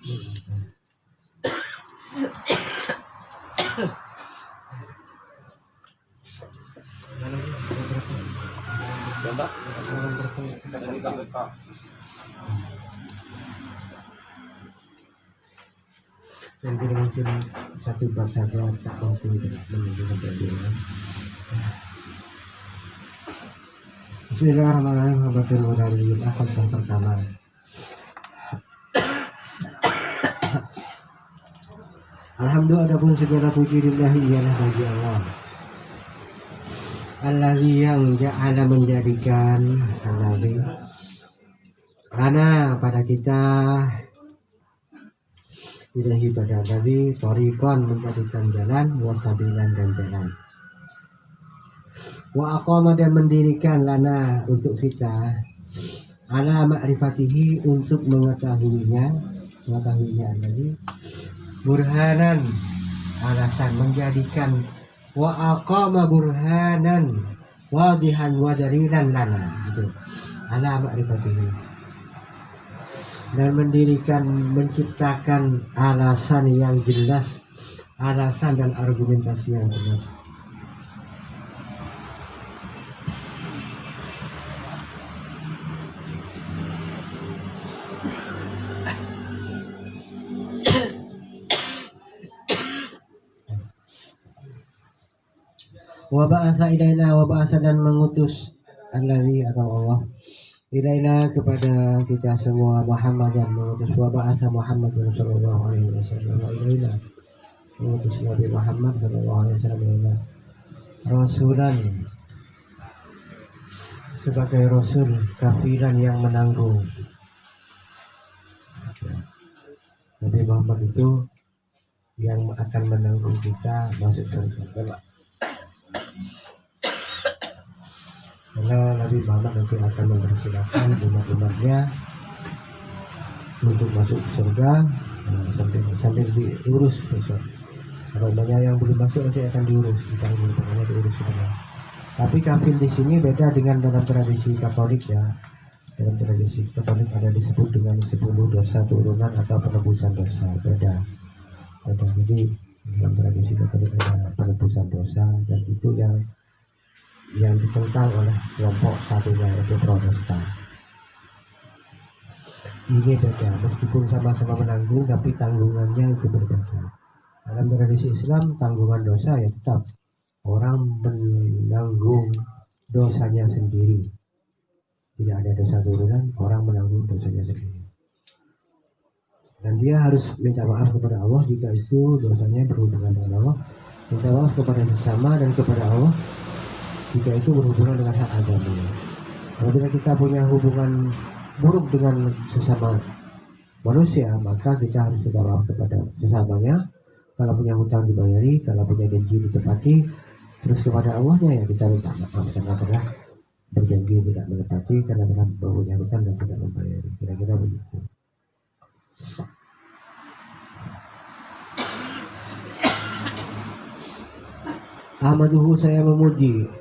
Jadi mungkin satu bab saja tak mampu menunjukkan perbedaan. Bismillahirrahmanirrahim. Habatul Mudarrijin akad yang pertama. Alhamdulillah, adapun segala puji lillahi ialah bagi Allah. Allazi yang ja'ala menjadikan allazi lana pada kita ilahi pada allazi tariqan menjadikan jalan wasabilan dan jalan. Wa aqama dan mendirikan lana untuk kita ala ma'rifatihi untuk mengetahuinya allazi burhanan alasan menjadikan wa aqama burhanan wadihan wa dalilan lana gitu ala ma'rifatihi dan mendirikan menciptakan alasan yang jelas, alasan dan argumentasi yang jelas. Wa ba'asa ilaina wa ba'asa dan mengutus allazi atau Allah ilaina kepada kita semua Muhammad yang mengutus wa ba'asa Muhammad sallallahu alaihi wasallam ilaina mengutus Nabi Muhammad sallallahu alaihi wasallam ilaina rasulan sebagai rasul kafiran yang menanggung. Nabi Muhammad itu yang akan menanggung kita masuk surga. Karena Nabi Muhammad nanti akan mempersilahkan umat-umatnya untuk masuk ke surga sambil diurus besok. Kalau banyak yang belum masuk nanti akan diurus, ditanggung, pokoknya diurus semua. Tapi kafir di sini beda dengan dalam tradisi Katolik ya. Dalam tradisi Katolik ada disebut dengan 10 dosa turunan atau penebusan dosa, beda. Jadi dalam tradisi Katolik ada penebusan dosa dan itu yang ditentang oleh kelompok satunya yaitu Protestan. Ini beda, meskipun sama-sama menanggung tapi tanggungannya itu berbeda. Dalam tradisi Islam tanggungan dosa ya tetap orang menanggung dosanya sendiri. Tidak ada dosa turunan, orang menanggung dosanya sendiri. Dan dia harus minta maaf kepada Allah jika itu dosanya berhubungan dengan Allah, minta maaf kepada sesama dan kepada Allah jika itu berhubungan dengan hak agama. Apabila kita punya hubungan buruk dengan sesama manusia, maka kita harus minta maaf kepada sesamanya. Kalau punya hutang dibayari, kalau punya janji ditepati. Terus kepada Allahnya ya kita minta maaf karena pernah berjanji tidak menepati, karena pernah punya hutang dan tidak membayari. Kira-kira begitu. Ahmaduhu, saya memuji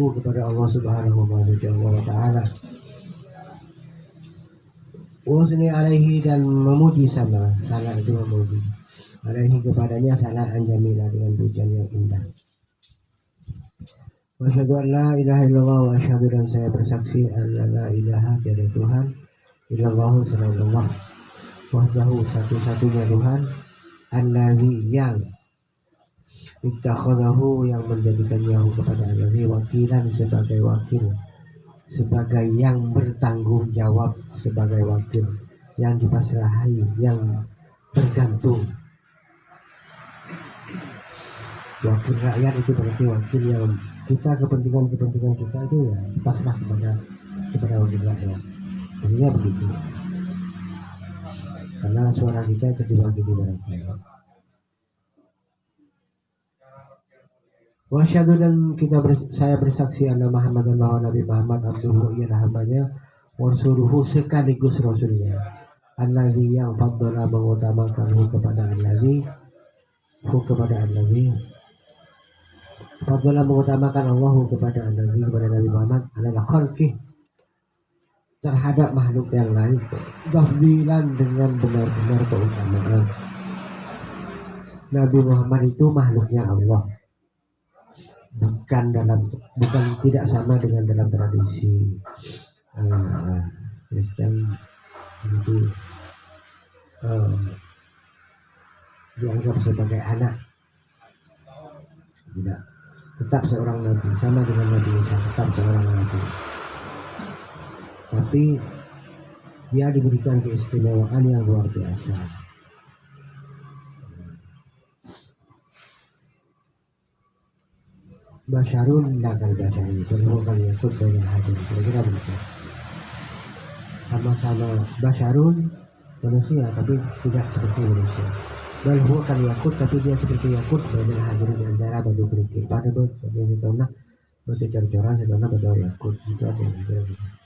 kepada Allah Subhanahu wa ta'ala wasni alaihi dan memuji sama salah itu memuji alaihi kepadanya sanaan jamilah dengan pujian yang indah. Wa asyhadu an la ilaha illallah wa asyhadu dan saya bersaksi an la ilaha tiada Tuhan illallah selain Allah wahdahu satu-satunya Tuhan allazi yang ittakhadahu yang menjadikannya kepada allazi wakilan sebagai wakil, sebagai yang bertanggung jawab, sebagai wakil yang dipasrahi, yang bergantung. Wakil rakyat itu berarti wakil yang kita kepentingan kita itu ya pasrah kepada wakil rakyat. Maksudnya begitu. Karena suara kita itu diwakili mereka. Wasyhadu dan saya bersaksi anna Muhammad dan bahwa Nabi Muhammad abduhu ialah hambanya wa rasuluhu sekaligus rasulnya. Allazi yang faddala mengutamakan kepada allazi faddala mengutamakan Allah kepada allazi kepada Nabi Muhammad adalah khalqih terhadap makhluk yang lain, tafdilan dengan benar-benar keutamaan. Nabi Muhammad itu makhluknya Allah, bukan tidak sama dengan dalam tradisi Kristen itu dianggap sebagai anak. Tidak, tetap seorang nabi, sama dengan Nabi Isa, tetap seorang nabi. Tapi dia diberikan keistimewaan yang luar biasa. Basyarun lakal basyari, berhubungan yakut dengan hadir, kira-kira begitu. Sama-sama basyarun, manusia, tapi tidak seperti manusia. Berhubungan yakut, tapi dia seperti yakut dengan hadir di antara batu kerikil. Pada batu setona, batu cor-coran setona, batu yakut. Itu aja yang kira-kira.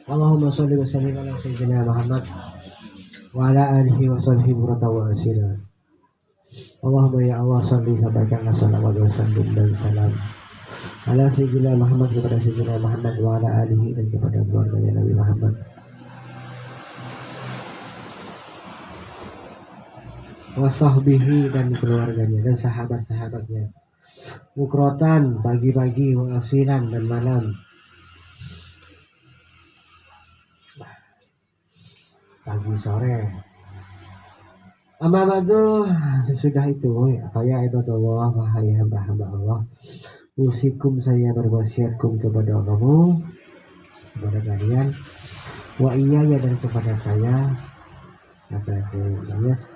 Allahumma sholli wa sallim ala sayyidina Muhammad wa ala alihi wa sahbihi murata wa asira. Allahumma ya Allah, sholli, sampaikanlah salawat wa sallim dan salam ala sayyidina Muhammad, kepada sayyidina Muhammad wa ala alihi, dan kepada keluarganya Nabi Muhammad wa sahbihi, dan keluarganya dan sahabat-sahabatnya, mukrotan, pagi-pagi, wa asilan, dan malam, pagi sore. Amma ba'du, sesudah itu, ya ibadallah, wahai hamba-hamba Allah, usikum, saya berwasiatkum kepada kamu, kepada kalian, wa iya, dan kepada saya, kata Ilyas,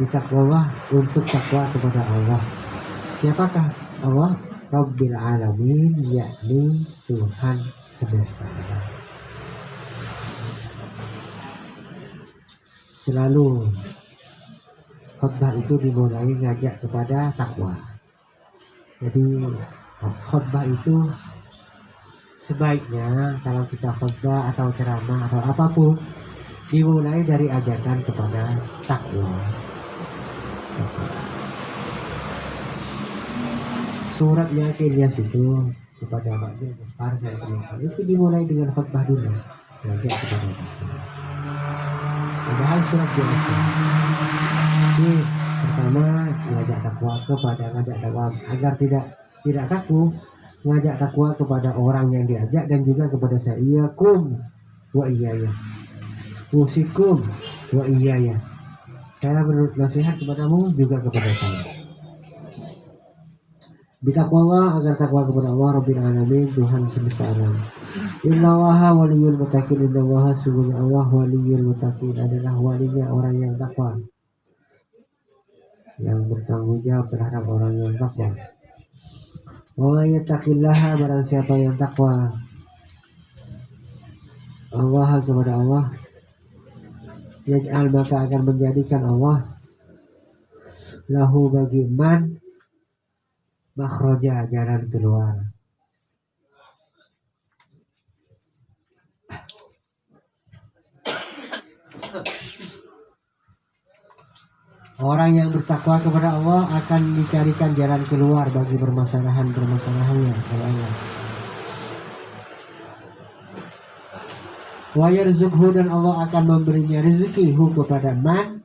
ditaqwallah, untuk takwa kepada Allah. Siapakah Allah? Rabbil alamin, yakni Tuhan semesta alam. Selalu khutbah itu dimulai ngajak kepada takwa. Jadi khutbah itu sebaiknya kalau kita khutbah atau ceramah atau apapun dimulai dari ajakan kepada takwa. Suratnya Ilyas itu kepada Mbak Jepar, saya terima, itu dimulai dengan khutbah dulu, ngajak kepada takwa. Padahal surat biasa. Ini pertama ngajak takwa agar tidak kaku, ngajak takwa kepada orang yang diajak dan juga kepada saya. Iyakum wa iyaya, usikum wa iyaya, saya bernasihat kepadamu juga kepada saya. Bitaqwallah, agar takwa kepada Allah Rabbil alamin, Tuhan semesta alam. Innallaha waliyul muttaqin, innallaha, sungguhnya Allah, waliyul muttaqin, adalah walinya orang yang takwa, yang bertanggung jawab terhadap orang yang takwa. Wa yattaqillaha, barang siapa yang takwa Allah kepada Allah, yaj'al, maka akan menjadikan Allah lahu, bagi man, makhraja, jalan keluar. Orang yang bertakwa kepada Allah akan dicarikan jalan keluar bagi permasalahannya oleh Allah. Wa yarzuqhu, dan Allah akan memberinya rezeki kepada man.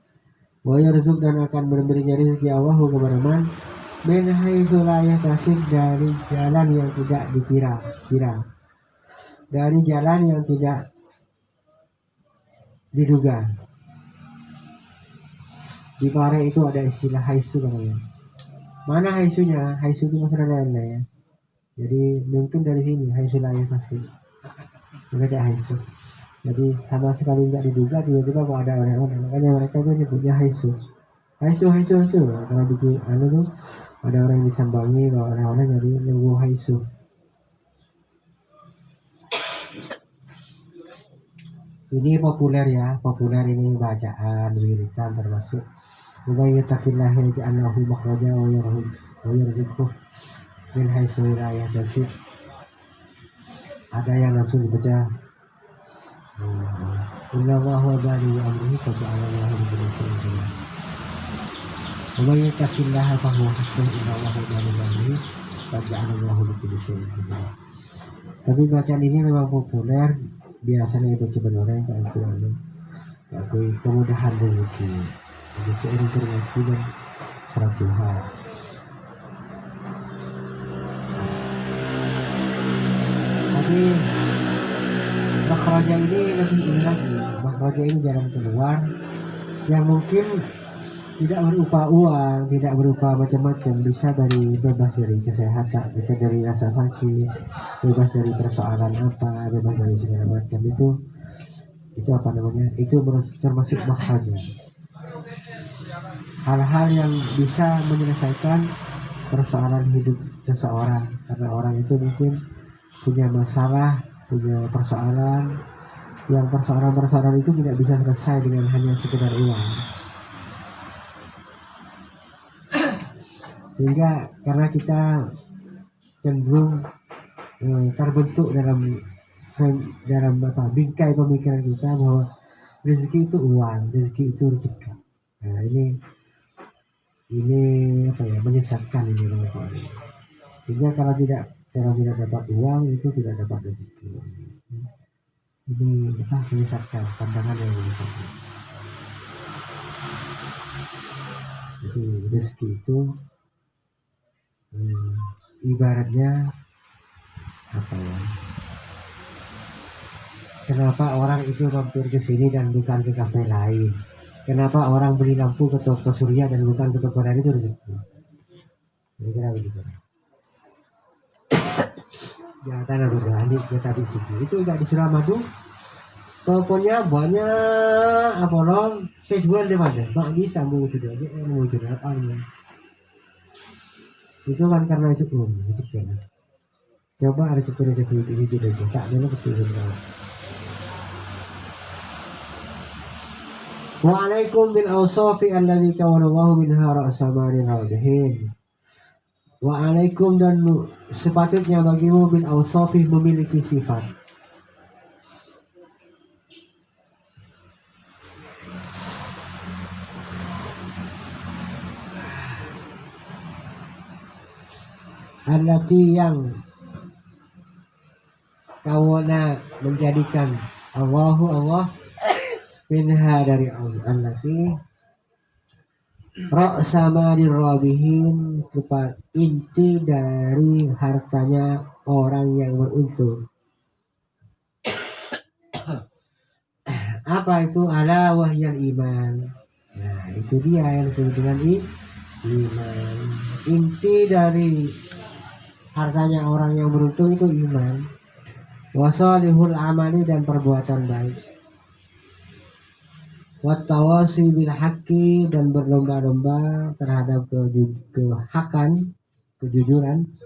Wa yarzuq, dan akan memberinya rezeki Allah kepada man, min haitsu la yahtasib, dari jalan yang tidak dikira, dari jalan yang tidak diduga. Di Pare itu ada istilah haisu namanya. Mana haisunya? Haisu itu maksudnya lain ya. Jadi mungkin dari sini haisu la yahtasib. Mereka haisu. Jadi sama sekali tidak diduga, tiba-tiba kok ada orang-orang. Makanya mereka itu nyebutnya haisu. Haisu. Kalau bikin tuh ada orang yang disambangi, kalau orang-orang jadi nunggu haisu. Ini populer ini bacaan wiritan, termasuk Ubay yattaqillah yaj'al lahu makhraja wa yarzuqhu min haitsu la yahtasib. Ada yang langsung dibaca Innallaha balighu amrihi qad ja'ala lahu min kulli shay'in qadira. Ubay yattaqillah fa huwa hasbuh, innallaha balighu amrihi Faja'alallahu likulli syai'in qadar. Tapi bacaan ini memang populer, biasanya baca benoreng aku kemudahan rezeki, baca ini terngaji dan surat duha. Tapi makhraja ini lebih ini lagi, makhraja ini jalan keluar yang mungkin tidak berupa uang, tidak berupa macam-macam, bisa dari bebas dari kesehatan, bisa dari rasa sakit, bebas dari persoalan apa, bebas dari segala macam. Itu apa namanya, itu termasuk makhrajnya, hal-hal yang bisa menyelesaikan persoalan hidup seseorang, karena orang itu mungkin punya masalah, punya persoalan, yang persoalan itu tidak bisa selesai dengan hanya sekedar uang. Sehingga karena kita cenderung terbentuk dalam bingkai pemikiran kita bahwa rezeki itu uang, rezeki itu rezeki. Nah, ini apa ya, menyesatkan ini namanya. Sehingga kalau tidak dapat uang itu tidak dapat rezeki. Ini menyesatkan, pandangan yang menyesatkan. Jadi rezeki itu ibaratnya apa ya? Kenapa orang itu mampir ke sini dan bukan ke kafe lain? Kenapa orang beli lampu ke toko surya dan bukan ke toko lain? Itu rezeki. Kira-kira begitu. Jangan ada dia tadi itu enggak di Suramadu. Tokonya banyak apa loh? Saya jual di mana? Mak bisa mau sudah aja mau jual apa? Itu kan karena itu rezeki. Coba ada cerita ini juga tak ada kepikiran. Wa'alaikum bil awsafi alladzi kawanallahu minha ra'samani rabihin. Wa'alaikum, dan sepatutnya bagimu bil awsafi memiliki sifat. Allati yang kawana menjadikan Allah minha dari allati ra'samani rabihin, kepada inti dari hartanya orang yang beruntung. Apa itu? Ala wahyal iman. Nah, itu dia yang disebut dengan iman. Inti dari hartanya orang yang beruntung itu iman. Wasalihul amali, dan perbuatan baik. Wattawasi bil haqqi, dan berlomba-lomba terhadap kehakan, kejujuran.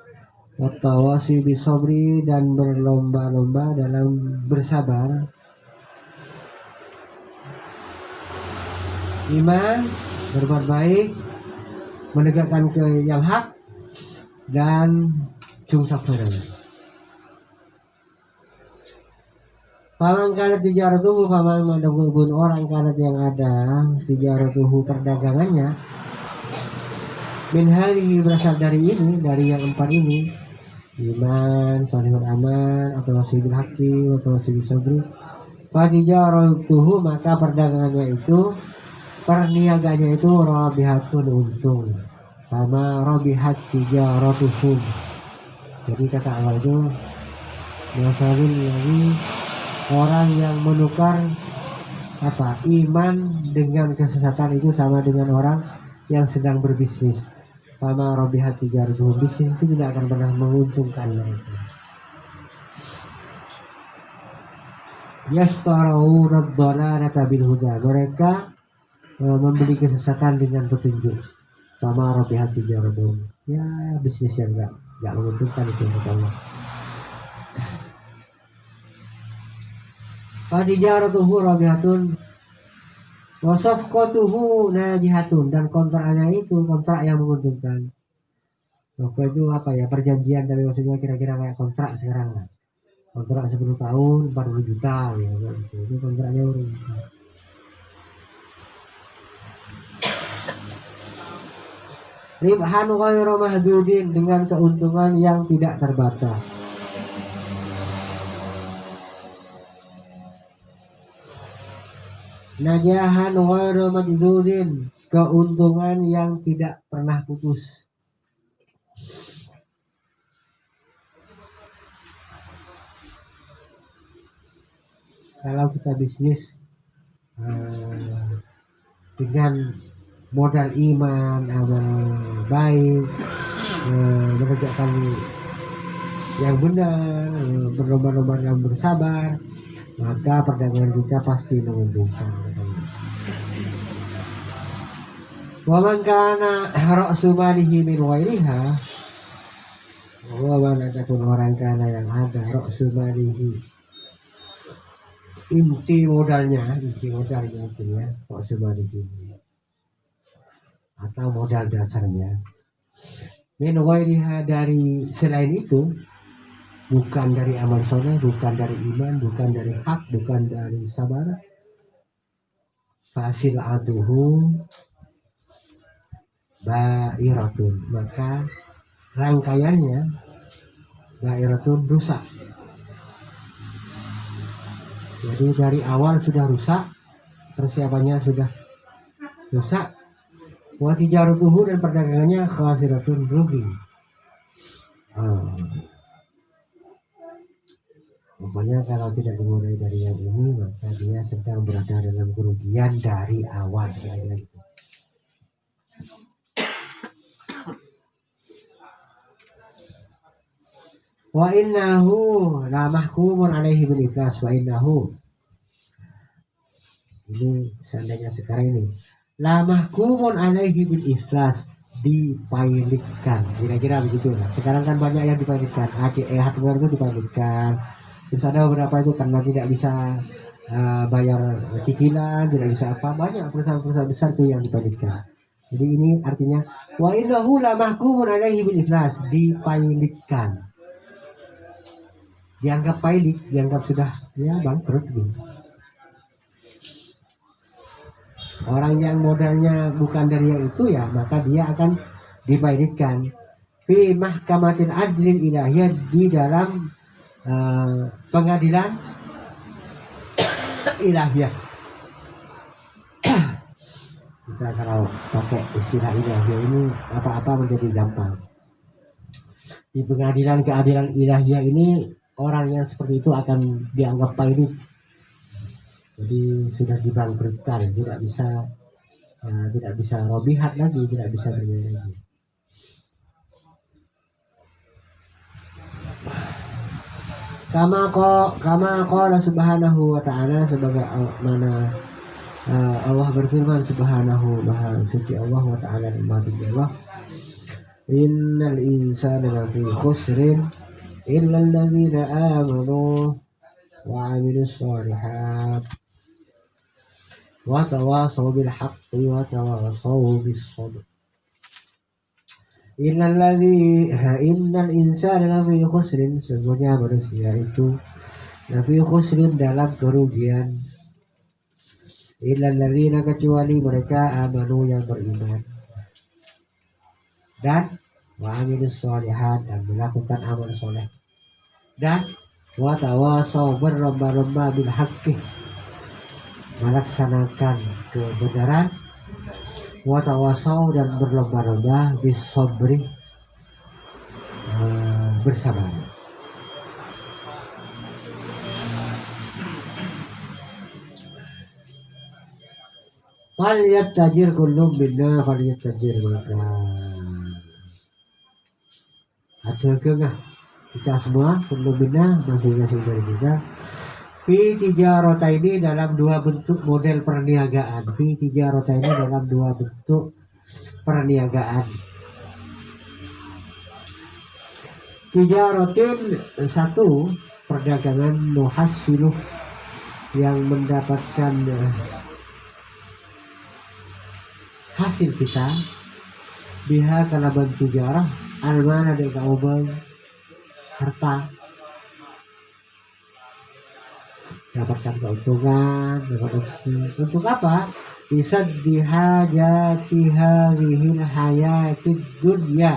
Wattawasi bis sabri, dan berlomba-lomba dalam bersabar. Iman, berbuat baik, menegakkan yang hak, dan sabar. Faman kana tijaratuhu, faman madabun orang kanat yang ada tijaratuhu perdagangannya, min hadhihi, berasal dari ini, dari yang 4 ini, iman, salihul aman, atau wasibil haqqi, atau wasibil sabri. Fa tijaratuhu, maka perdagangannya itu, perniagaannya itu rabihatun, untung. Sama rabihat tijaratuhum. Jadi kata Allah itu masalun lagi orang yang menukar iman dengan kesesatan itu sama dengan orang yang sedang berbisnis. Sama rabihat tijaratuhum, bisnis itu tidak akan pernah menguntungkan mereka. Yashtaruna ad-dalalata bil huda, mereka membeli kesesatan dengan petunjuk. Sama rabihat tijaratuhum, ya bisnis yang enggak menguntungkan itu kata Allah. Fatijaratuhu rabihatun wa safqatuhu najihatun, dan kontraknya itu kontrak yang menguntungkan. Oke, itu apa ya, perjanjian, tapi maksudnya kira-kira kayak kontrak sekarang lah. Kontrak 10 tahun 40 juta ya kan. Itu kontraknya Ribhan ghairu mahdudin, dengan keuntungan yang tidak terbatas. Najahan ghairu majdudin, keuntungan yang tidak pernah putus. Kalau kita bisnis dengan modal iman, amal baik, mengerjakan yang benar, berlomba-lomba dalam bersabar, maka perdagangan kita pasti menguntungkan. Wa man kana ra'su malihi min ghairiha, wa man adapun orang kana yang ada ra'su malihi, inti modalnya mungkin ya, ra'su malihi, atau modal dasarnya, min ghairiha, dari selain itu, bukan dari amal soleh, bukan dari iman, bukan dari hak, bukan dari sabar, fasil aduhu ba'iratun, maka rangkaiannya ba'iratun, rusak. Jadi dari awal sudah rusak, persiapannya sudah rusak. Wa tijaratuhu, dan perdagangannya khasiratun, rugi. Pokoknya kalau tidak dimulai dari yang ini, maka dia sedang berada dalam kerugian dari awal. Gitu. Wa innahu la mahkumun alaihi bil iflas. Wa innahu, ini seandainya sekarang ini, la mahkumun alaihi bil iflas, dipailikkan, kira-kira begitu lah. Sekarang kan banyak yang dipailikkan, hardware itu dipailikkan. Terus ada beberapa itu karena tidak bisa bayar cicilan, tidak bisa apa, banyak perusahaan-perusahaan besar itu yang dipailikkan. Jadi ini artinya wa innahu la mahkumun alaihi bil iflas, dipailikkan, dianggap pailik, dianggap sudah ya bangkrut gitu. Orang yang modalnya bukan dari yang itu ya, maka dia akan dipailikkan fi mahkamatil adlil ilahiyah, di dalam pengadilan ilahiyah. Kita kalau pakai istilah ilahiyah ini, apa-apa menjadi gampang. Di pengadilan keadilan ilahiyah ini, orang yang seperti itu akan dianggap pailik. Jadi sudah dibangkrutkan, tidak bisa robihat lagi, tidak bisa bermain lagi. Kama qala subhanahu wa ta'ala, sebagai mana Allah berfirman, subhanahu, maha suci Allah, wa ta'ala, maha tinggi Allah, innal insana lafi khusrin illa alladzina amanu wa amilus shalihat wa tawasaw bil haqqi wa tawasaw bis sabr. Innal insana lafi khusrin, sesungguhnya manusia itu lafi khusrin, dalam kerugian, illal ladzina, kecuali mereka, amanu, yang beriman, dan wa amilus sholihat, dan melakukan amal soleh, dan wa tawasaw, berlomba-lomba bil haqqi, melaksanakan kebenaran, wa tawasaw, dan berlomba-lomba bis sabri, bersabar. Fal yattajir kullum minna, fal yattajir, maka aja kita semua, kullum minna, masing-masing dari kita, fi tijarata ini, dalam dua bentuk model perniagaan. Fi tijarata ini, dalam dua bentuk perniagaan. Tijaratin, satu, perdagangan muhassiluh, yang mendapatkan hasil kita, biha kalaban tijarah, almana dari kaubang, harta, dapatkan keuntungan, dapat rezeki. Untuk apa? bisaddi hajati hadhil hayatid dunya.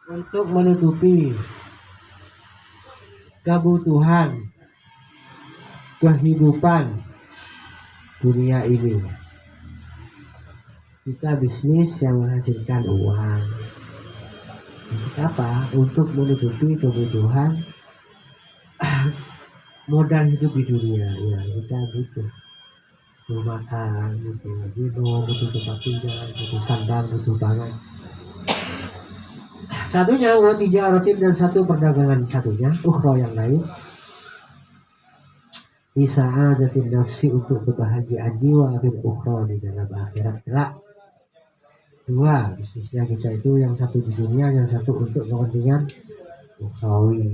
Untuk menutupi kebutuhan kehidupan dunia ini, kita bisnis yang menghasilkan uang. Untuk apa? Untuk menutupi kebutuhan modal hidup di dunia. Ya, kita butuh makan, butuh minum, butuh tempat tinggal, butuh sandang, butuh pangan. Satunya tijaratin, dan satu perdagangan, satunya ukhra yang lain isa'adatin nafsi, untuk kebahagiaan jiwa fil ukhra, di dalam akhirat kelak. Dua bisnisnya kita itu, yang satu di dunia, yang satu untuk kepentingan ukhrawi.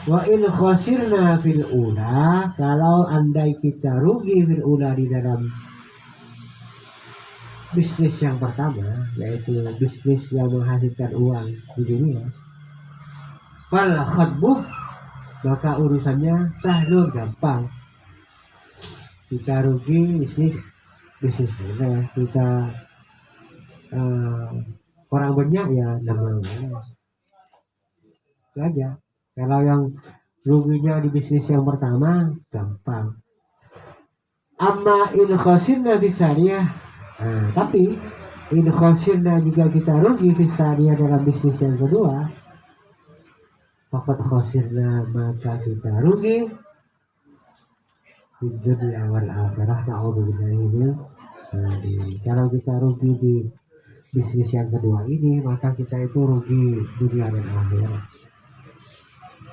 Wa in khasirna fil ula, kalau andai kita rugi fil ula, di dalam bisnis yang pertama, yaitu bisnis yang menghasilkan uang di dunia, fal khadbuh, maka urusannya sahlun, gampang. Kita rugi bisnis boleh, kita kurang banyak ya nama itu aja. Kalau yang ruginya di bisnis yang pertama gampang. Amma in khasirna bisaniyah, tapi in khasirna, jika kita rugi bisaniyah dalam bisnis yang kedua, faqad khasirna, maka kita rugi di dunia wal akhirah. Na'udzubillahi min dzalik. Kalau kita rugi di bisnis yang kedua ini, maka kita itu rugi dunia dan akhirat.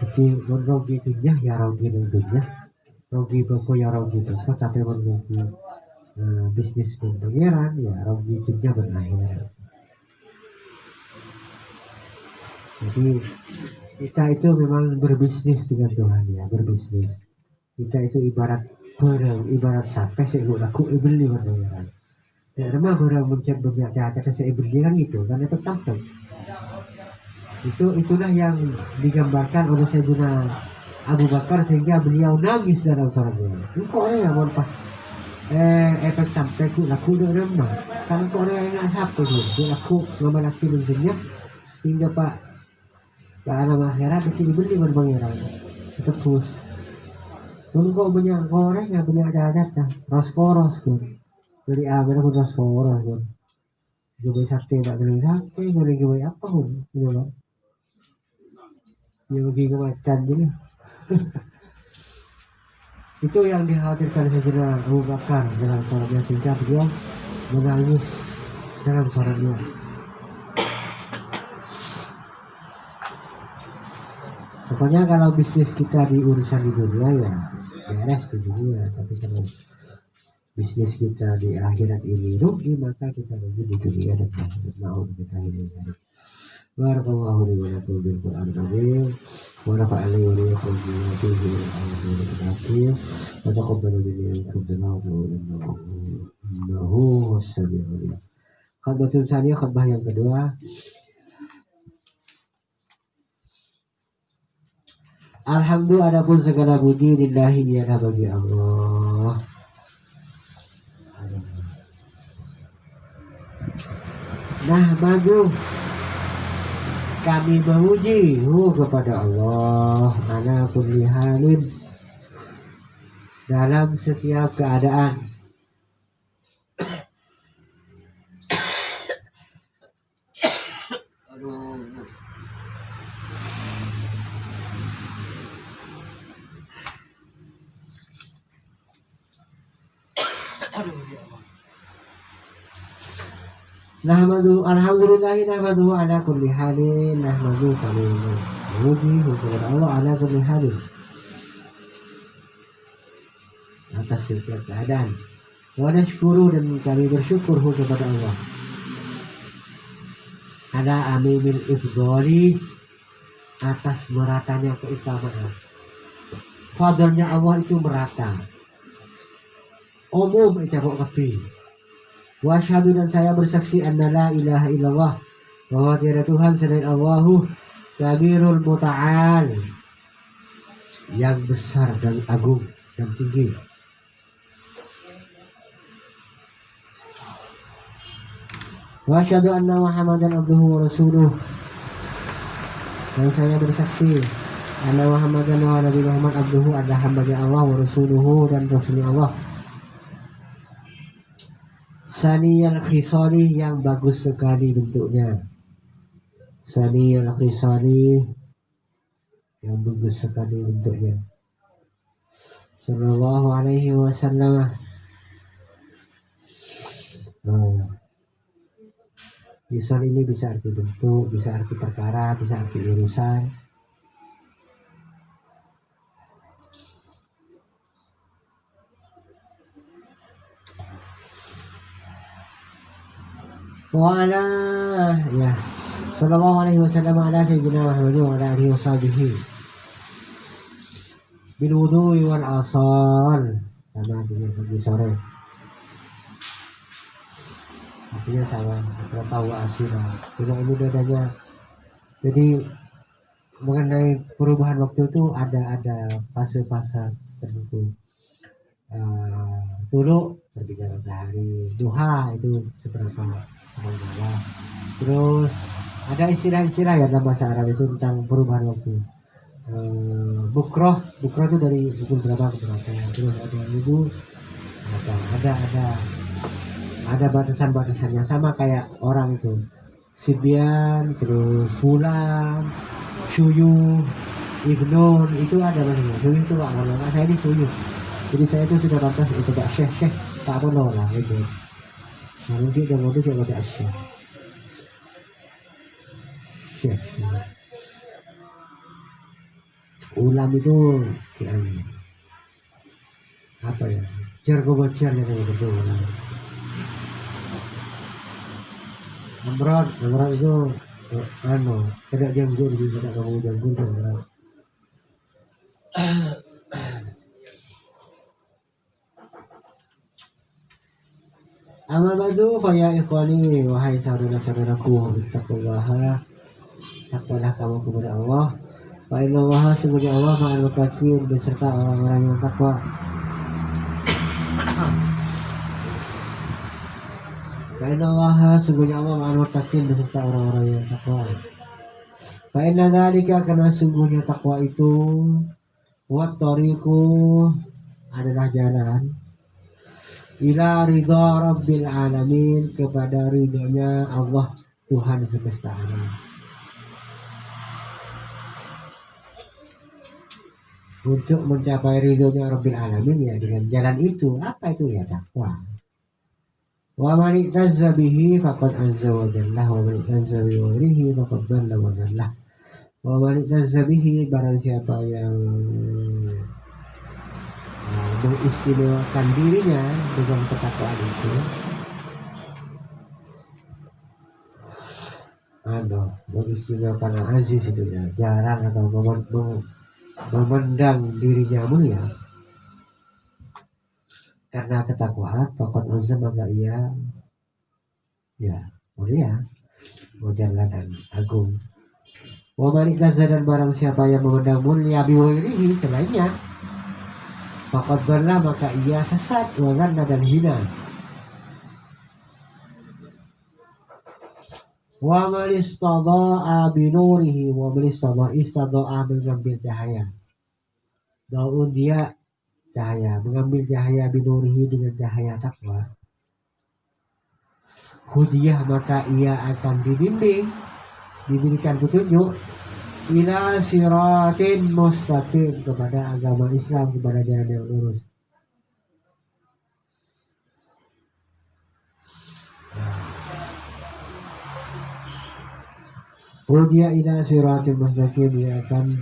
Jadi merugi dunia ya rugi dunia, rugi toko ya rugi toko, tapi merugi bisnis dan pangeran ya rugi dunia dan akhirat. Jadi kita itu memang berbisnis dengan Tuhan, ya, berbisnis. Kita itu ibarat barang, ibarat sampai saya laku beli pangeran. Ya memang barang mencet banyak cacat saya beli kan gitu, kan itu tampil. Itulah yang digambarkan oleh Sayyidina Abu Bakar, sehingga beliau nangis dalam sholatnya. Engkau orang yang mau efek sampai ku laku dah remah. Kan engkau orang yang nak siapa tu laku ngamalaki dunia, sehingga pak dalam akhirat di sini beli pangeran tebus. Engkau banyak orang yang banyak cacat dah, ros pun. Jadi amal aku ros pun. Juga sate tak kena sate, kena apa pun, gitu. Dia bagi kemakan jadi. Itu yang dikhawatirkan Sayyidina Abu Bakar dalam sholatnya, sehingga beliau menangis dalam sholatnya. Pokoknya kalau bisnis kita di urusan di dunia ya beres di dunia, tapi kalau bisnis kita di akhirat ini rugi, maka kita rugi di dunia dan akhirat. Na'udzubillah min dzalik. Barakallahu li wa lakum bil Qur'anil azim wa nafa'ani wa iyyakum bima fihi min al-ayati wal hakim wa taqabbal minkum salatu innahu was-sami'ul alim. Khutbah tsaniyah, khutbah yang kedua. Alhamdulillah, adapun segala puji lillahi, ni'mah bagi Allah. Nah, bagus. Kami memuji kepada Allah ala kulli halin, dalam setiap keadaan. Nahmadu alhamdulillahi nahmadu ala kulli halin, nahmadu kami memuji kepada Allah ala kulli halin, atas setiap keadaan. Wa nashkuru, dan kami bersyukur kepada Allah ala amimil ifdoli, atas meratanya keutamaan. Fadlnya Allah itu merata. umum itabok kapi. Wa asyhadu dan saya bersaksi anna la ilaha illallah bahwa tiada Tuhan selain Allahu kabirul muta'al yang besar dan agung dan tinggi. Wa asyhadu anna Muhammadan abduhu wa rasuluh dan saya bersaksi anna Muhammadan wa Nabi Muhammad abduhu adalah hamba Allah wa rasuluhu dan rasulnya Allah. Saniyal khisali yang bagus sekali bentuknya. Saniyal khisali yang bagus sekali bentuknya. Sallallahu alaihi wasallam. Khisal ini bisa arti bentuk, bisa arti perkara, bisa arti urusan. Wa ala ya sallallahu alaihi wasallam ala sayyidina Muhammad wa ala alihi washabihi bil wudu'i wal asal, sama artinya pagi sore, artinya sama kita tahu asira. Cuma ini bedanya, jadi mengenai perubahan waktu itu ada fase-fase tertentu. Dulu terbitnya matahari, duha itu seberapa semanggala. Terus ada istilah-istilah ya dalam bahasa Arab itu tentang perubahan waktu. Bukroh itu dari pukul berapa ke berapa. Terus ada itu ada batasan-batasannya, sama kayak orang itu. Sibyan, terus Fulan, Syuyu, Ibnun, itu ada maksudnya. Syuyu itu Pak Mono, saya ini Syuyu. Jadi saya itu sudah batas itu Pak Syekh Pak Mono lah gitu. Nah, mungkin dia mau dia baca Syekh. Ulam itu apa ya? Jargo bocor yang betul. Amrod itu tidak janggut di tidak kamu janggut itu. Amma ba'du fa ya ikhwani, wahai saudara-saudaraku, takwalah kamu kepada Allah. Fa inna Allaha, sesungguhnya Allah ma'al muttaqin, beserta orang-orang yang takwa. Fa inna Allaha, sesungguhnya Allah ma'al muttaqin, beserta orang-orang yang takwa. Fa inna dzalika, karena sungguhnya takwa itu, wa tariqu, adalah jalan ila ridha rabbil alamin, kepada ridhonya Allah Tuhan semesta alam. Untuk mencapai ridhonya rabbil alamin ya dengan jalan itu, apa itu ya? Takwa. Wa man ittazza bihi faqad azza wa jalla wa man ittazza bi ghairihi faqad dhalla wa dhalla. Wa man ittazza bihi, barang siapa yang mengistimewakan dirinya dengan ketakwaan itu, mengistimewakan aziz itu ya, jarang atau memandang dirinya mulia karena ketakwaan, pokok azam, maka ia ya mulia, mujalla dan agung. Wa man ittazza, dan barang siapa yang memandang mulia biwairihi, selainnya, faqad dhalla, maka ia sesat, wa dhanna, dan hina. Wa man istadha'a binurihi, wa man istadha'a mengambil cahaya. Daun dia cahaya, mengambil cahaya binurihi, dengan cahaya takwa. Hudiyah, maka ia akan diberikan petunjuk ila siratin mustaqim, kepada agama Islam, kepada jalan yang lurus. Hudiya ila siratin mustaqim, dia akan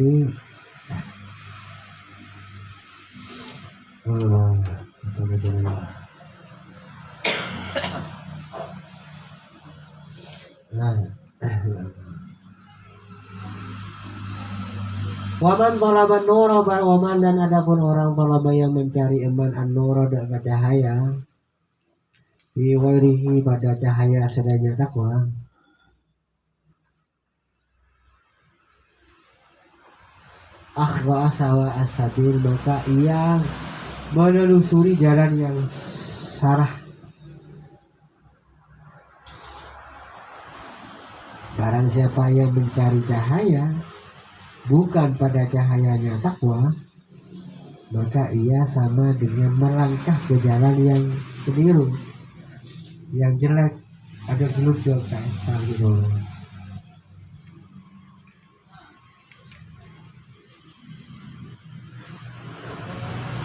Waman tolaban nuro waman dan adapun orang tolaba yang mencari eman an nuro dengan cahaya iwarihi pada cahaya sedanya takwa akhla sawa asabil maka ia menelusuri jalan yang sarah. Barang siapa yang mencari cahaya bukan pada cahayanya takwa, maka ia sama dengan melangkah ke jalan yang keliru, yang jelek, ada gelut dong gitu.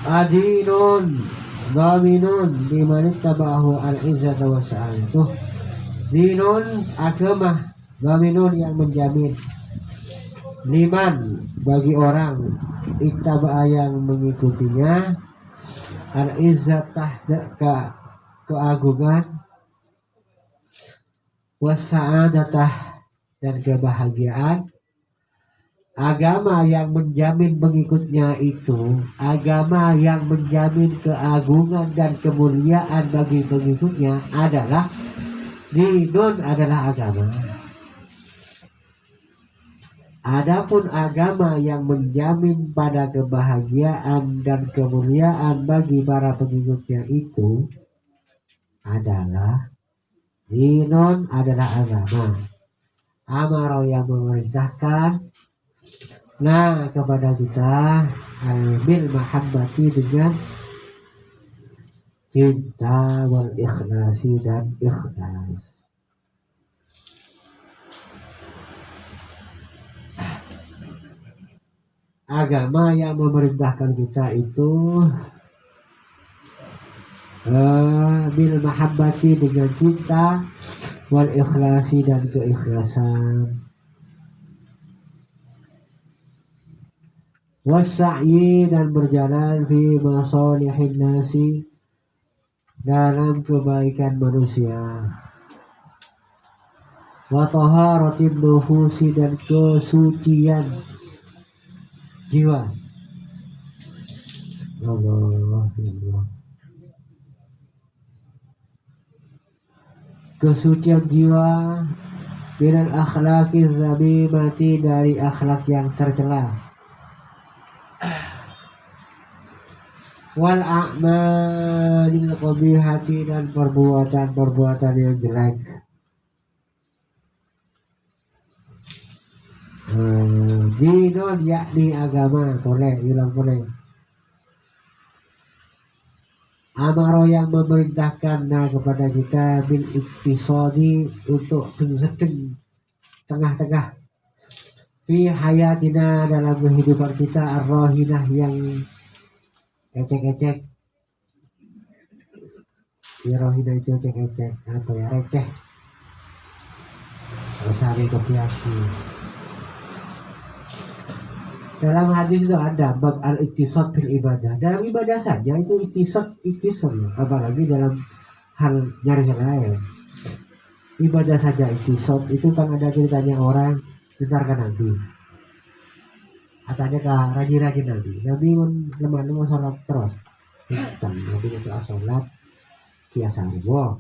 Adinun dhaminun liman tabahu al-izzata wa sa'adatuh. Dinun agama, dhaminun yang menjamin, liman bagi orang ittaba yang mengikutinya, al-izzatah keagungan, wa sa'adatah dan kebahagiaan. Agama yang menjamin pengikutnya itu, agama yang menjamin keagungan dan kemuliaan bagi pengikutnya adalah dinun, adalah agama. Adapun agama yang menjamin pada kebahagiaan dan kemuliaan bagi para pengikutnya itu adalah dinun, adalah agama. Amaro yang memerintahkan nah kepada kita bil mahabbati dengan cinta wal ikhlasi dan ikhlas. Agama yang memerintahkan kita itu bil mahabbati dengan cinta wal ikhlasi dan keikhlasan. Wasa'yi dan berjalan fi masalihin nasi dalam kebaikan manusia. Wa taharatin nufusi dan kesucian jiwa. Allah. Kesucian jiwa dengan akhlaki zabimati dari akhlak yang tercela. Wal a'malil qabihati dan perbuatan-perbuatan yang jelek. Dinun yakni agama, boleh bilang boleh. Amaro yang memerintahkan kepada kita bil iktisadi untuk sedang tengah-tengah fi hayatina dalam kehidupan kita ar-rahinah yang ecek-ecek. Ya rohina itu ecek-ecek, apa ya, receh. Rasari kepiaki. Dalam hadis itu ada bab al-iktisad fil ibadah. Dalam ibadah saja itu iktisad ya. Apalagi dalam hal nyari lain. Ibadah saja iktisad itu kan ada ceritanya orang ditarkan Nabi. Atanya ke rajin-rajin Nabi lemah-lemah sholat terus. Nabi itu sholat biasa. Wow,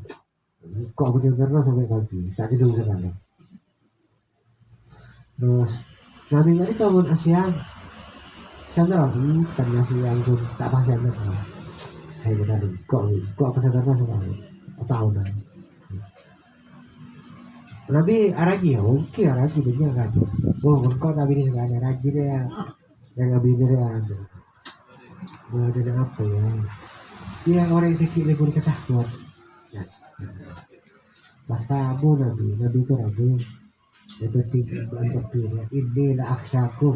kok bener terus sampai pagi, tak tidur sekali. Terus Nabi tadi tahun siang terus tengah siang pun tak pasang terus. Hai benar kok apa terus sekali tahunan. Nabi araji ya, oke araji dia araji. Oh, kok Nabi ini sekali araji dia, yang Nabi ini dia. Ada apa ya? Dia orang yang sakit libur kesahkuan. Pas Rabu Nabi itu Rabu. Itu timbang kepir ya. Inilah akhsyakum.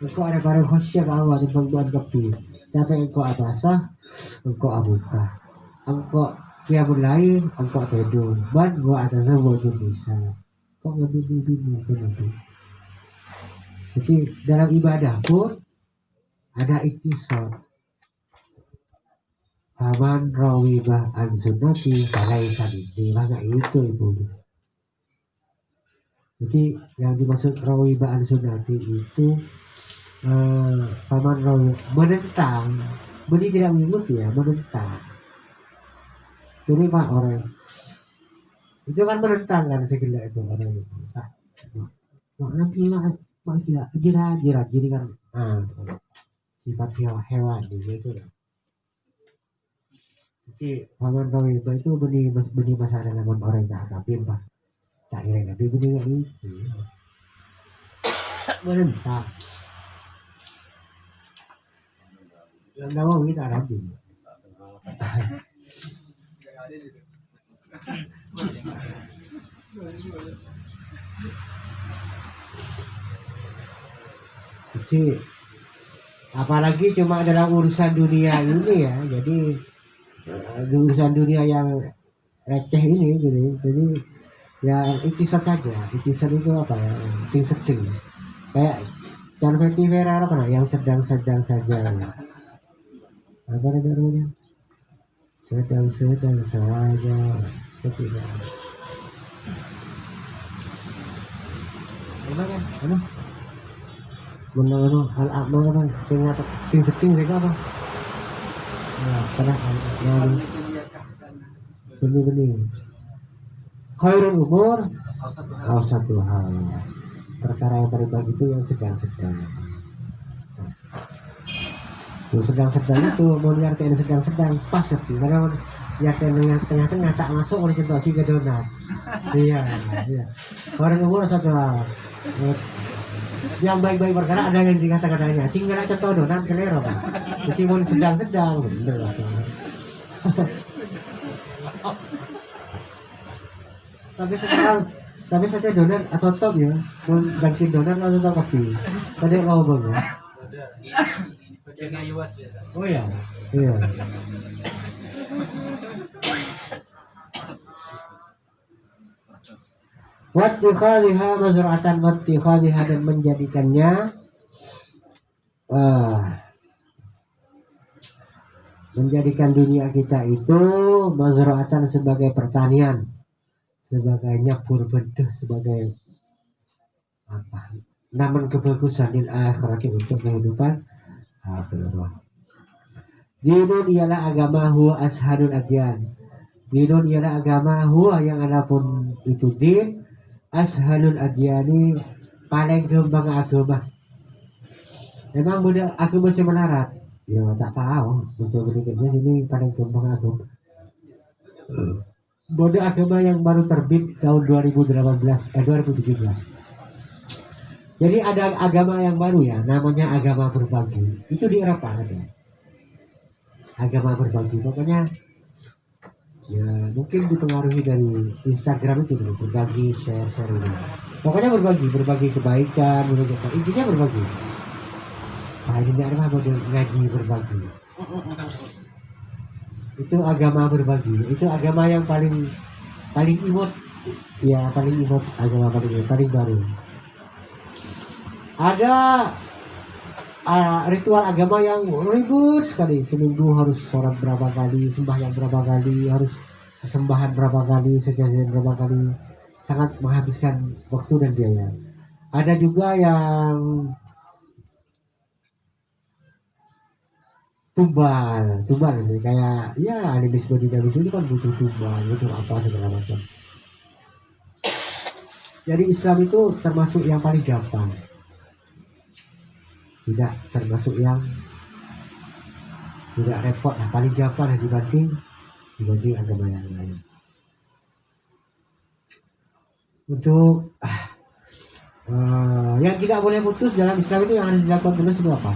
Engkau ada barang khusyuk Allah di timbang kepir. Tapi engkau abasah, engkau abuka. Engkau kiamun lain, engkau tidur. Ban wa atasnya wajib bisa. Kok lebih mungkin Nabi. Jadi dalam ibadah pun ada iktisad. Faman rawibah an sunnati falaisa minni, maka itu ibu. Jadi yang dimaksud rawibah an sunnati itu Paman Rawi menentang, Beni tidak mengikuti ya, menentang. Jadi pak orang itu kan menentang kan segala itu orang itu. Mak nanti mak jirat jadi kan sifat hewan gitu lah. Jadi paman Rawi itu beni masalah namun orang tak kabin pak, tak kira nabi beni nggak itu menentang. Yang Nawawi tak rajin. Jadi apalagi cuma dalam urusan dunia ini ya, jadi urusan dunia yang receh ini gitu. Jadi ya ikhtisar saja. Ikhtisar itu apa ya? Ting-seting. Kayak Chan Feti Ferrara kan yang sedang-sedang saja. Ya. Apa namanya? Sedang-sedang saja. Ketika. Apa kan? Apa? Menurut hal-hal apa? Sehingga ting-seting saya apa? Nah, karena yang benih-benih. Khairul umur satu hal. Perkara yang paling baik itu yang sedang-sedang. Yang sedang-sedang itu mau diartikan sedang-sedang pas seperti karena diartikan tengah-tengah tak masuk oleh contoh tiga donat. Iya. Khairul umur satu hal. Yang baik-baik perkara ada yang di kata-katanya. Tinggal contoh donat kelero kan. Meskipun sedang-sedang bener rasanya. Tapi saja donat atau top ya, mau ganti donat atau top kopi. Tadi mau ngomong ya. Oh ya, iya. Wattikhadhiha mazra'atan wattikhadhiha dan menjadikannya menjadikan dunia kita itu mazra'atan sebagai pertanian, sebagai nyabur bedah, sebagai apa? Namun kebagusan di akhirat untuk kehidupan akhirat. Dinun ialah agama huwa ashadul adyan. Dinun ialah agama huwa yang adapun itu din ashadul adyani paling gembang agama. Memang mudah agama masih melarat. Ya tak tahu untuk berikutnya ini paling gembang agama. Mode agama yang baru terbit tahun 2017. Jadi ada agama yang baru ya, namanya agama berbagi. Itu di Eropa ada. Agama berbagi, pokoknya ya mungkin dipengaruhi dari Instagram itu dulu, berbagi, share ini. Pokoknya berbagi kebaikan, intinya berbagi. Nah ini adalah mode ngaji berbagi. Itu agama berbagi, itu agama yang paling imut ya, paling imut, agama paling baru. Ada ritual agama yang ribut sekali, seminggu harus sholat berapa kali, sembahyang berapa kali, harus sesembahan berapa kali, sejajan berapa kali, sangat menghabiskan waktu dan biaya. Ada juga yang tumbal kayak ya animis body damage itu kan butuh tumbal, butuh apa segala macam. Jadi Islam itu termasuk yang paling gampang, tidak termasuk yang tidak repot, paling gampang dibanding agama yang lain. Untuk yang tidak boleh putus dalam Islam itu yang harus dilakukan terus itu apa?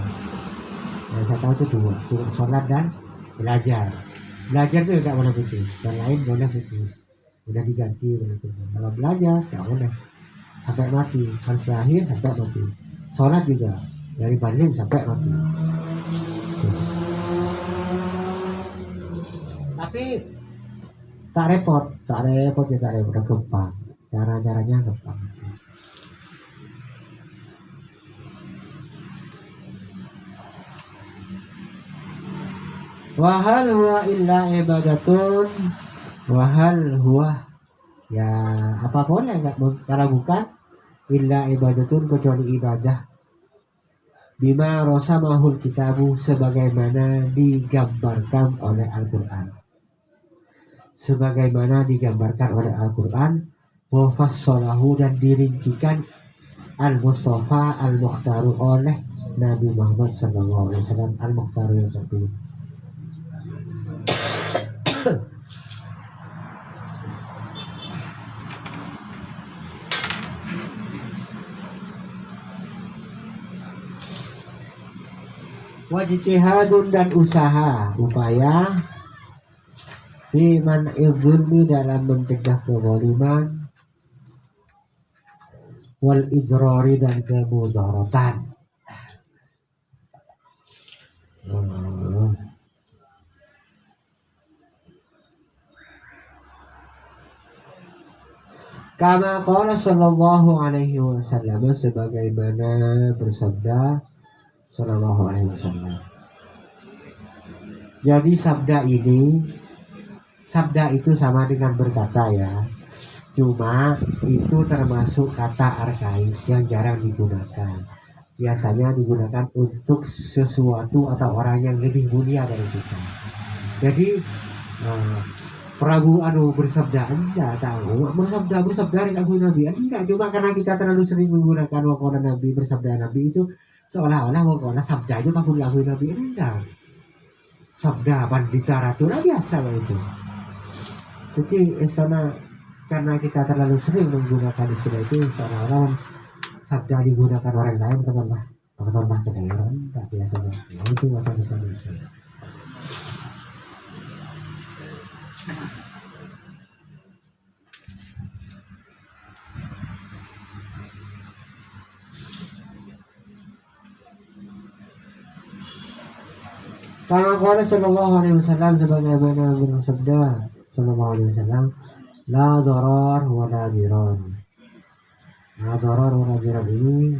Yang saya tahu itu dua, sholat dan belajar. Belajar itu tidak boleh putus, dan lain boleh putus, udah diganti. Kalau belajar tidak boleh sampai mati, harus lahir sampai mati. Sholat juga dari baling sampai mati. Tapi tak repot, gampang. Cara-caranya gampang. Wahal huwa illa ibadatun, wahal huwa ya apapun yang kalau bukan illa ibadatun kecuali ibadah. bima rosamahul kitabu, sebagaimana digambarkan oleh Al-Quran, sebagaimana digambarkan oleh Al-Quran, wa fassalahu, dan dirincikan Al-Mustafa Al-Mukhtaru oleh Nabi Muhammad SAW, Al-Mukhtaru yang terpilih. Wajtihadun, dan usaha, upaya, fi man'il zulmi, dalam mencegah kezaliman, wal idrari, dan kemudaratan. Kama qala sallallahu alaihi wasallam, sebagaimana bersabda sallallahu alaihi wasallam. Jadi sabda itu sama dengan berkata ya, cuma itu termasuk kata arkais yang jarang digunakan. Biasanya digunakan untuk sesuatu atau orang yang lebih mulia dari kita. Jadi Prabu bersabda, enggak tahu bersabda dari aku Nabi, enggak, cuma karena kita terlalu sering menggunakan waqala Nabi, bersabda Nabi itu seolah-olah waqala sabda itu aku diakui Nabi, enggak. Sabda literatur biasa lah itu. Jadi karena kita terlalu sering menggunakan istilah itu, seolah-olah sabda digunakan orang lain tambah kedaeran, enggak biasanya. Itu masalah Indonesia. Kama qala sallallahu alaihi wasallam, sebagaimana bersabda sallallahu alaihi wasallam, la darar wa la dirar. La darar wa la dirar ini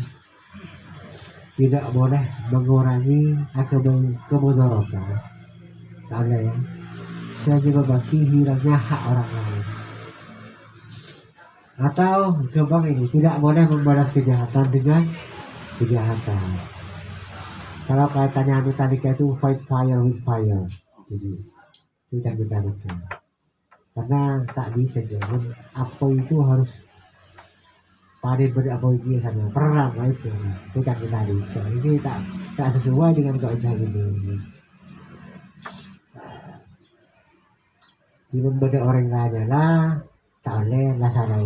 tidak boleh mengurangi kemudaratan. Karena saya juga bagi hilangnya hak orang lain. Atau coba ini, tidak boleh membalas kejahatan dengan kejahatan. Kalau kaitannya Metallica itu fight fire with fire, jadi itu kan Metallica. Karena tak bisa jangan apa itu harus pada berapa itu sana perang itu kan Metallica. Ini tak sesuai dengan kaidah ini. Jika beda orang lain lah, tak boleh lah salah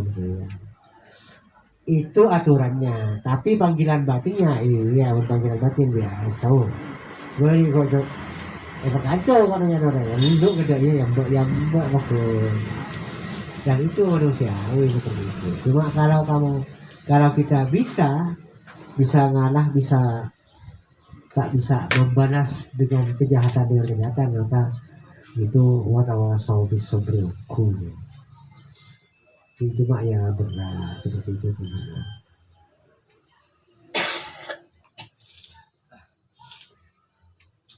itu aturannya. Tapi panggilan batinnya, iya panggilan batin biasa. Gue kok kacau katanya orang yang duduk gede ya, yang mbak maksud. Dan itu manusiawi seperti itu. Cuma kalau kita bisa ngalah, tak bisa membalas dengan kejahatan, maka itu watawasau bisobri hukum. Cuma ya benar seperti itu teman-teman.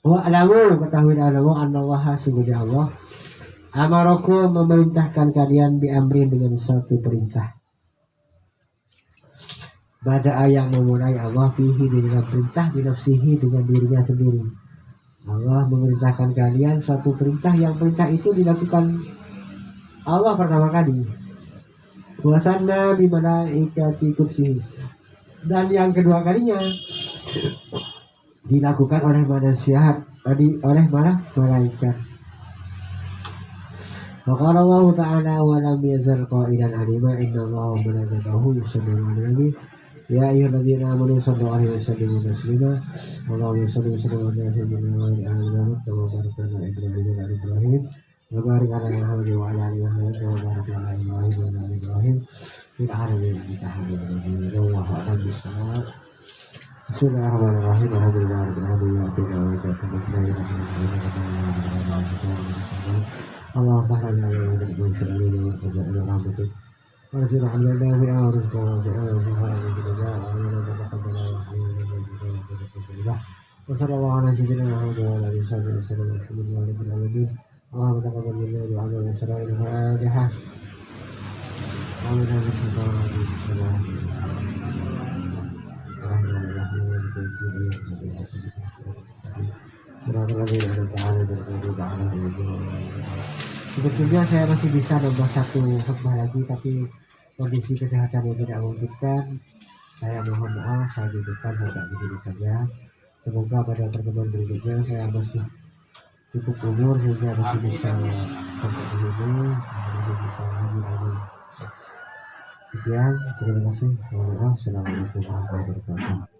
Wa alamu, ketahui alamu annallaha, sungguhnya Allah amarakum, memerintahkan kalian biamrin, dengan suatu perintah. Bada'a, yang memulai Allah fihi, dengan perintah, binafsihi, dengan dirinya sendiri. Allah memerintahkan kalian suatu perintah, yang perintah itu dilakukan Allah pertama kali. Wasanna bi malaikati kursi, dan yang kedua kalinya dilakukan oleh manusia, oleh malaikat. Maka Allah Ta'ala wa lam yazal qailan alima innallaha wa malaikatahu yusalluna 'alan nabi ya ayyuhalladzina amanu sallu 'alaihi wa sallimu taslima. Allahumma shalli wa sallim ala sayyidina Muhammad kama barakta ala Ibrahim wa ala Ibrahim wa barik ala Muhammad wa ala ali Muhammad kama barakta ala Ibrahim wa ala Ibrahim fil alamin innaka Hamidum Majid. Wallahu a'lam bissawab. Bismillahirrahmanirrahim. Alhamdulillahirabbil alamin. Allah ta'ala ya rabbil alamin wa sallallahu alaihi wa sallam alhamdulillah fi awrizqa wa sallallahu ala sayyidina Muhammad wa ala alihi wasallam alhamdulillahirabbil alamin. Allahumma taqabbal minna du'ana wa sallallahu al-fatihah. Amin. Bismillahirrahmanirrahim. Sebetulnya saya masih bisa nambah satu khutbah lagi, tapi kondisi kesehatan yang tidak memungkinkan. Saya mohon maaf, saya dudukkan sampai di sini saja. Semoga pada pertemuan berikutnya saya masih cukup umur sehingga masih bisa sampai di sini, saya masih bisa hadir lagi. Sekian, terima kasih. Mohon maaf. Assalamualaikum warahmatullahi wabarakatuh.